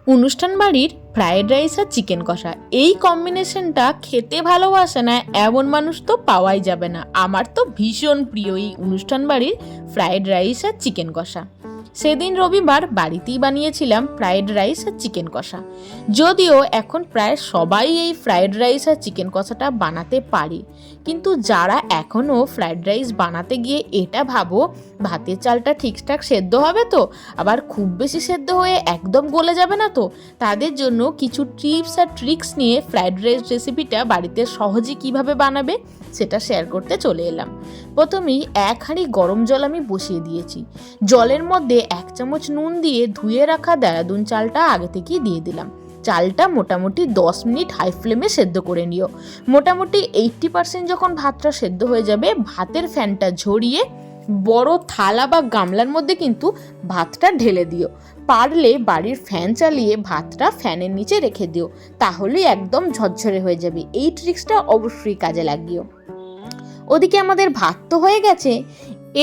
অনুষ্ঠান বাড়ির fried rice আর chicken কষা, এই কম্বিনেশনটা খেতে ভালোবাসে না এমন মানুষ তো পাওয়াই যাবে না। আমার তো ভীষণ প্রিয় এই অনুষ্ঠান বাড়ির ফ্রায়েড রাইস আর চিকেন কষা। সেদিন রবিবার বাড়িতেই বানিয়েছিলাম ফ্রায়েড রাইস আর চিকেন কষা। যদিও এখন প্রায় সবাই এই ফ্রায়েড রাইস আর চিকেন কষাটা বানাতে পারে, কিন্তু যারা এখনও ফ্রায়েড রাইস বানাতে গিয়ে এটা ভাবো ভাতের চালটা ঠিকঠাক সেদ্ধ হবে তো, আবার খুব বেশি সেদ্ধ হয়ে একদম গলে যাবে না তো, তাদের জন্য কিছু টিপস আর ট্রিক্স নিয়ে ফ্রায়েড রাইস রেসিপিটা বাড়িতে সহজে কিভাবে বানাবে সেটা শেয়ার করতে চলে এলাম। প্রথমেই এক হাঁড়ি গরম জল আমি বসিয়ে দিয়েছি। জলের মধ্যে 1 চামচ নুন দিয়ে ধুয়ে রাখা দেরাদুন চালটা আগে থেকেই দিয়ে দিলাম। চালটা মোটামুটি 10 মিনিট হাই ফ্লেমে সেদ্ধ করে নিও। মোটামুটি 80% যখন ভাতটা সেদ্ধ হয়ে যাবে, ভাতের ফ্যানটা ঝরিয়ে বড় থালা বা গামলার মধ্যে কিন্তু ভাতটা ঢেলে দিও। পারলে বাড়ির ফ্যান চালিয়ে ভাতটা ফ্যানের নিচে রেখে দিও, তাহলে একদম ঝরঝরে হয়ে যাবে। এই ট্রিক্সটা অবশ্যই কাজে লাগিও। ওদিকে আমাদের ভাত তো হয়ে গেছে,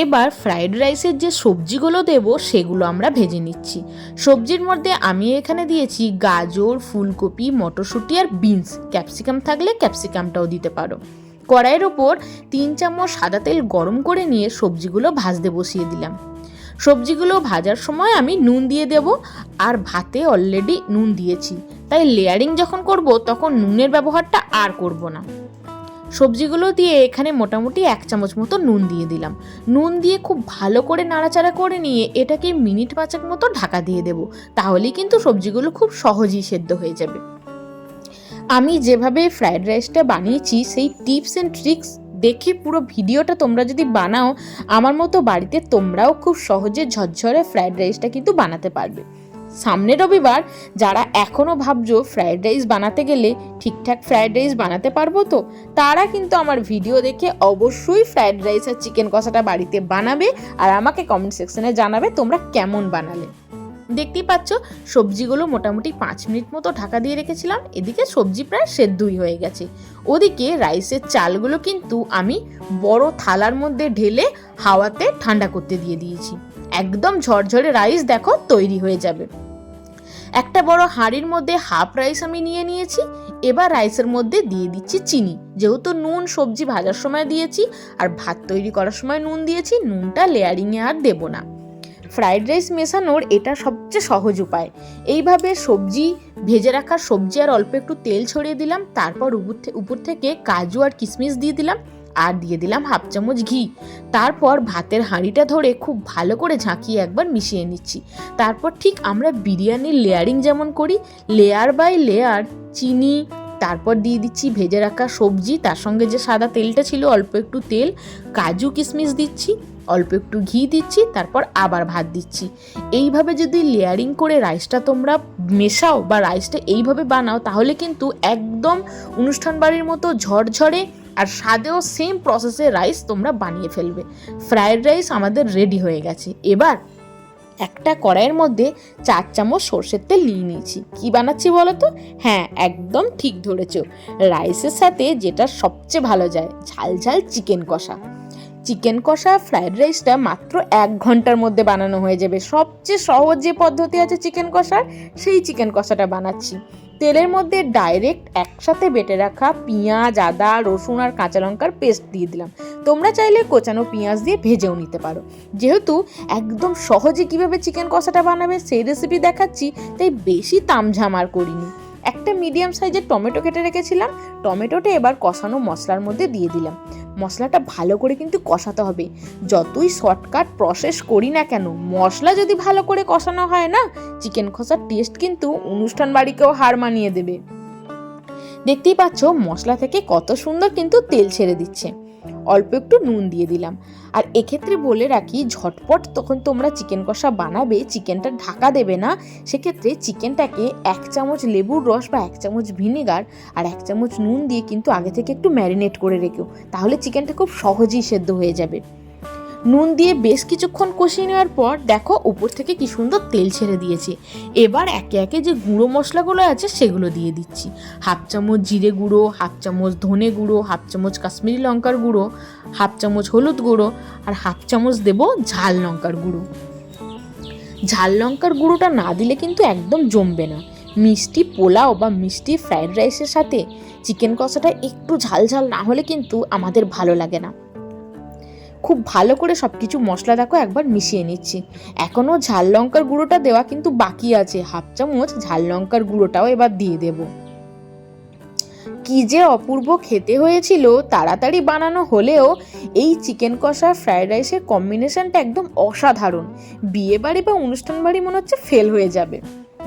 এবার ফ্রাইড রাইসের যে সবজিগুলো দেব সেগুলো আমরা ভেজে নিচ্ছি। সবজির মধ্যে আমি এখানে দিয়েছি গাজর, ফুলকপি, মটরশুঁটি আর বিনস। ক্যাপসিকাম থাকলে ক্যাপসিকামটাও দিতে পারো। কড়াইয়ের ওপর 3 চামচ সাদা তেল গরম করে নিয়ে সবজিগুলো ভাজতে বসিয়ে দিলাম। সবজিগুলো ভাজার সময় আমি নুন দিয়ে দেব, আর ভাতে অলরেডি নুন দিয়েছি, তাই লেয়ারিং যখন করব তখন নুনের ব্যবহারটা আর করব না। সবজিগুলো দিয়ে এখানে মোটামুটি 1 চামচ মতো নুন দিয়ে দিলাম। নুন দিয়ে খুব ভালো করে নাড়াচাড়া করে নিয়ে এটাকে মিনিট 5 মতো ঢাকা দিয়ে দেব, তাহলেই কিন্তু সবজিগুলো খুব সহজেই সেদ্ধ হয়ে যাবে। আমি যেভাবে ফ্রায়েড রাইসটা বানিয়েছি সেই টিপস অ্যান্ড ট্রিক্স দেখে পুরো ভিডিওটা তোমরা যদি বানাও, আমার মতো বাড়িতে তোমরাও খুব সহজে ঝরঝরে ফ্রায়েড রাইসটা কিন্তু বানাতে পারবে। সামনের রবিবার যারা এখনও ভাবছো ফ্রায়েড রাইস বানাতে গেলে ঠিকঠাক ফ্রায়েড রাইস বানাতে পারবো তো, তারা কিন্তু আমার ভিডিও দেখে অবশ্যই ফ্রায়েড রাইস আর চিকেন কষাটা বাড়িতে বানাবে, আর আমাকে কমেন্ট সেকশনে জানাবে তোমরা কেমন বানালে। দেখতেই পাচ্ছ সবজিগুলো মোটামুটি 5 মিনিট মতো ঢাকা দিয়ে রেখেছিলাম। এদিকে সবজি প্রায় সেদ্ধই হয়ে গেছে। ওদিকে রাইসের চালগুলো কিন্তু আমি বড় থালার মধ্যে ঢেলে হাওয়াতে ঠান্ডা করতে দিয়ে দিয়েছি। একদম ঝরঝরে রাইস দেখো তৈরি হয়ে যাবে। একটা বড় হাঁড়ির মধ্যে হাফ রাইস আমি নিয়ে নিয়েছি। এবার রাইসের মধ্যে দিয়ে দিচ্ছি চিনি। যেহেতু নুন সবজি ভাজার সময় দিয়েছি আর ভাত তৈরি করার সময় নুন দিয়েছি, নুনটা লেয়ারিংয়ে আর দেবো না। ফ্রাইড রাইস মেশানোর এটা সবচেয়ে সহজ উপায়। এইভাবে সবজি ভেজে রাখা সবজি আর অল্প একটু তেল ছড়িয়ে দিলাম, তারপর উপর থেকে কাজু আর কিশমিশ দিয়ে দিলাম, আর দিয়ে দিলাম 1/2 চামচ ঘি। তারপর ভাতের হাঁড়িটা ধরে খুব ভালো করে ঝাঁকিয়ে একবার মিশিয়ে নিচ্ছি। তারপর ঠিক আমরা বিরিয়ানির লেয়ারিং যেমন করি, লেয়ার বাই লেয়ার চিনি, তারপর দিয়ে দিচ্ছি ভেজে রাখা সবজি, তার সঙ্গে যে সাদা তেলটা ছিল অল্প একটু তেল, কাজু কিশমিশ দিচ্ছি, অল্প একটু ঘি দিচ্ছি, তারপর আবার ভাত দিচ্ছি। এইভাবে যদি লেয়ারিং করে রাইসটা তোমরা মেশাও বা রাইসটা এইভাবে বানাও, তাহলে কিন্তু একদম অনুষ্ঠান বাড়ির মতো ঝরঝরে আর স্বাদেও সেম প্রসেসে রাইস তোমরা বানিয়ে ফেলবে। ফ্রায়েড রাইস আমাদের রেডি হয়ে গেছে। এবার একটা কড়াইয়ের মধ্যে 4 চামচ সর্ষের তেল নিয়ে নিয়েছি। কি বানাচ্ছি বলো তো? হ্যাঁ, একদম ঠিক ধরেছ, রাইসের সাথে যেটা সবচেয়ে ভালো যায়, ঝাল ঝাল চিকেন কষা। চিকেন কষা ফ্রায়েড রাইসটা মাত্র 1 ঘন্টার মধ্যে বানানো হয়ে যাবে। সবচেয়ে সহজ যে পদ্ধতি আছে চিকেন কষার, সেই চিকেন কষাটা বানাচ্ছি। তেলের মধ্যে ডাইরেক্ট একসাথে বেটে রাখা পেঁয়াজ, আদা, রসুন আর কাঁচা লঙ্কার পেস্ট দিয়ে দিলাম। তোমরা চাইলে কোচানো পেঁয়াজ দিয়ে ভেজেও নিতে পারো। যেহেতু একদম সহজে কিভাবে চিকেন কষাটা বানাবে সেই রেসিপি দেখাচ্ছি, তাই বেশি তামঝাম আর করিনি। একটা মিডিয়াম সাইজের টমেটো কেটে রেখেছিলাম। টমেটোটা এবার কষানো মশলার মধ্যে দিয়ে দিলাম। মশলাটা ভালো করে কিন্তু কষাতে হবে। যতই শর্টকাট প্রসেস করি না কেন, মশলা যদি ভালো করে কষানো হয় না, চিকেন কষার টেস্ট কিন্তু অনুষ্ঠান বাড়িকেও হার মানিয়ে দেবে। দেখতেই পাচ্ছ মশলা থেকে কত সুন্দর কিন্তু তেল ছেড়ে দিচ্ছে। অল্প একটু নুন দিয়ে দিলাম। আর এক্ষেত্রে বলে রাখি, ঝটপট তখন তোমরা চিকেন কষা বানাবে, চিকেনটা ঢাকা দেবে না। সেক্ষেত্রে চিকেনটাকে 1 চামচ লেবুর রস বা 1 চামচ ভিনেগার আর 1 চামচ নুন দিয়ে কিন্তু আগে থেকে একটু ম্যারিনেট করে রেখো, তাহলে চিকেনটা খুব সহজেই সেদ্ধ হয়ে যাবে। নুন দিয়ে বেশ কিছুক্ষণ কষিয়ে নেওয়ার পর দেখো উপর থেকে কি সুন্দর তেল ছেড়ে দিয়েছে। এবার একে একে যে গুঁড়ো মশলাগুলো আছে সেগুলো দিয়ে দিচ্ছি। 1/2 চামচ জিরে গুঁড়ো, 1/2 চামচ ধনে গুঁড়ো, 1/2 চামচ কাশ্মীরি লঙ্কার গুঁড়ো, 1/2 চামচ হলুদ গুঁড়ো আর 1/2 চামচ দেবো ঝাল লঙ্কার গুঁড়ো। ঝাল লঙ্কার গুঁড়োটা না দিলে কিন্তু একদম জমবে না। মিষ্টি পোলাও বা মিষ্টি ফ্রাইড রাইসের সাথে চিকেন কষাটা একটু ঝাল ঝাল না হলে কিন্তু আমাদের ভালো লাগে না। খুব ভালো করে সব কিছু মশলা দেখো একবার মিশিয়ে নিচ্ছি। এখনও ঝাল লঙ্কার গুঁড়োটা দেওয়া কিন্তু বাকি আছে, হাফ চামচ ঝাল লঙ্কার গুঁড়োটাও এবার দিয়ে দেব। কি যে অপূর্ব খেতে হয়েছিল, তাড়াতাড়ি বানানো হলেও এই চিকেন কষা ফ্রাইড রাইসের কম্বিনেশনটা একদম অসাধারণ। বিয়ে বাড়ি বা অনুষ্ঠান বাড়ি মনে হচ্ছে ফেল হয়ে যাবে।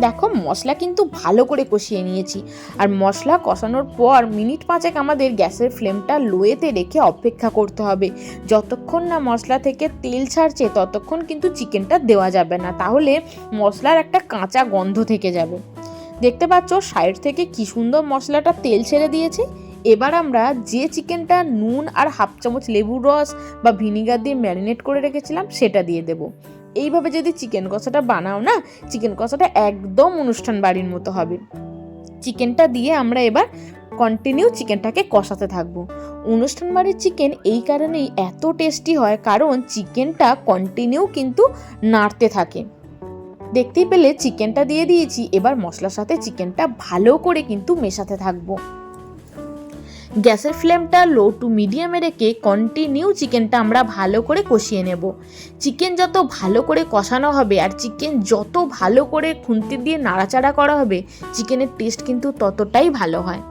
দেখো মশলা কিন্তু ভালো করে কষিয়ে নিয়েছি, আর মশলা কষানোর পর মিনিট 5 আমাদের গ্যাসের ফ্লেমটা লোয়েতে রেখে অপেক্ষা করতে হবে। যতক্ষণ না মশলা থেকে তেল ছাড়ছে ততক্ষণ কিন্তু চিকেনটা দেওয়া যাবে না, তাহলে মশলার একটা কাঁচা গন্ধ থেকে যাবে। দেখতে পাচ্ছ সাইড থেকে কি সুন্দর মশলাটা তেল ছেড়ে দিয়েছে। এবার আমরা যে চিকেনটা নুন আর হাফ চামচ লেবুর রস বা ভিনিগার দিয়ে ম্যারিনেট করে রেখেছিলাম সেটা দিয়ে দেব। এইভাবে যদি চিকেন কষাটা বানাও না, চিকেন কষাটা একদম অনুষ্ঠান বাড়ির মতো হবে। চিকেনটা দিয়ে আমরা এবার কন্টিনিউ চিকেনটাকে কষাতে থাকবো। অনুষ্ঠান বাড়ির চিকেন এই কারণেই এত টেস্টি হয়, কারণ চিকেনটা কন্টিনিউ কিন্তু নাড়তে থাকে। দেখতেই পেলে চিকেনটা দিয়ে দিয়েছি, এবার মশলার সাথে চিকেনটা ভালো করে কিন্তু মেশাতে থাকবো। গ্যাসের ফ্লেমটা লো টু মিডিয়ামে রেখে কন্টিনিউ চিকেনটা আমরা ভালো করে কষিয়ে নেব। চিকেন যত ভালো করে কষানো হবে আর চিকেন যত ভালো করে খুন্তি দিয়ে নাড়াচাড়া করা হবে, চিকেনের টেস্ট কিন্তু ততটাই ভালো হয়।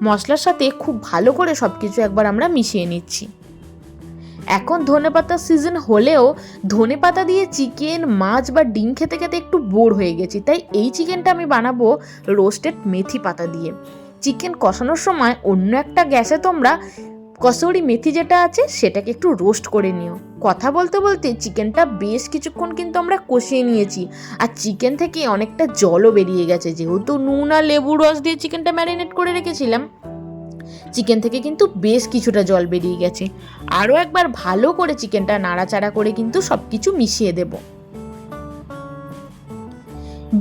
মশলার সাথে খুব ভালো করে সব কিছু একবার আমরা মিশিয়ে নিচ্ছি। এখন ধনেপাতার সিজন হলেও ধনেপাতা দিয়ে চিকেন, মাছ বা ডিম খেতে খেতে একটু বোর হয়ে গেছি, তাই এই চিকেনটা আমি বানাবো রোস্টেড মেথি পাতা দিয়ে। চিকেন কষানোর সময় অন্য একটা গ্যাসে তোমরা কসুরি মেথি যেটা আছে সেটাকে একটু রোস্ট করে নিও। কথা বলতে বলতে চিকেনটা বেশ কিছুক্ষণ কিন্তু আমরা কষিয়ে নিয়েছি, আর চিকেন থেকে অনেকটা জলও বেরিয়ে গেছে। যেহেতু নুন আর লেবুর রস দিয়ে চিকেনটা ম্যারিনেট করে রেখেছিলাম, চিকেন থেকে কিন্তু বেশ কিছুটা জল বেরিয়ে গেছে। আরও একবার ভালো করে চিকেনটা নাড়াচাড়া করে কিন্তু সব কিছু মিশিয়ে দেব।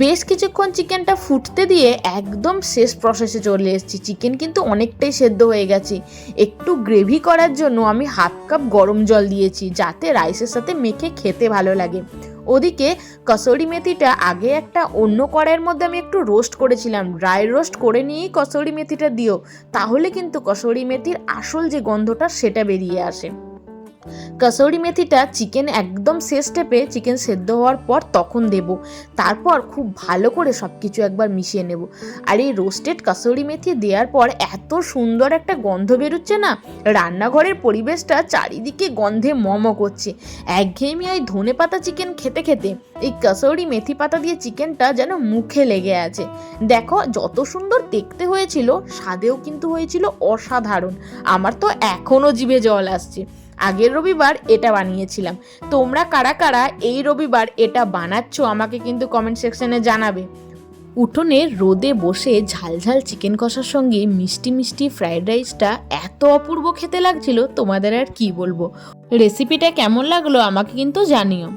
বেশ কিছুক্ষণ চিকেনটা ফুটতে দিয়ে একদম শেষ প্রসেসে চলে এসেছি। চিকেন কিন্তু অনেকটাই সেদ্ধ হয়ে গেছে। একটু গ্রেভি করার জন্য আমি হাফ কাপ গরম জল দিয়েছি, যাতে রাইসের সাথে মেখে খেতে ভালো লাগে। ওদিকে কসুরি মেথিটা আগে একটা অন্য কড়াইয়ের মধ্যে আমি একটু রোস্ট করেছিলাম। ড্রাই রোস্ট করে নিয়েই কসুরি মেথিটা দিও, তাহলে কিন্তু কসুরি মেথির আসল যে গন্ধটা সেটা বেরিয়ে আসে। কসুরি মেথিটা চিকেন একদম শেষ স্টেপে, চিকেন সেদ্ধ হওয়ার পর তখন দেব। তারপর খুব ভালো করে সব কিছু একবার মিশিয়ে নেব। আর এই রোস্টেড কসুরি মেথি দেওয়ার পর এত সুন্দর একটা গন্ধ বেরোচ্ছে না, রান্নাঘরের পরিবেশটা চারিদিকে গন্ধে মম করছে। একঘেয়েমি ওই ধনেপাতা চিকেন খেতে খেতে এই কসুরি মেথি পাতা দিয়ে চিকেনটা যেন মুখে লেগে আছে। দেখো যত সুন্দর দেখতে হয়েছিল, স্বাদেও কিন্তু হয়েছিল অসাধারণ। আমার তো এখনও জিভে জল আসছে। আগের রবিবার এটা বানিয়েছিলাম। তোমরা কারা কারা এই রবিবার এটা বানাচ্ছ আমাকে কিন্তু কমেন্ট সেকশনে জানাবে। উঠোনে রোদে বসে ঝালঝাল চিকেন কষার সঙ্গে মিষ্টি মিষ্টি ফ্রাইড রাইসটা এত অপূর্ব খেতে লাগছিল, তোমাদের আর কি বলবো। রেসিপিটা কেমন লাগলো আমাকে কিন্তু জানিও।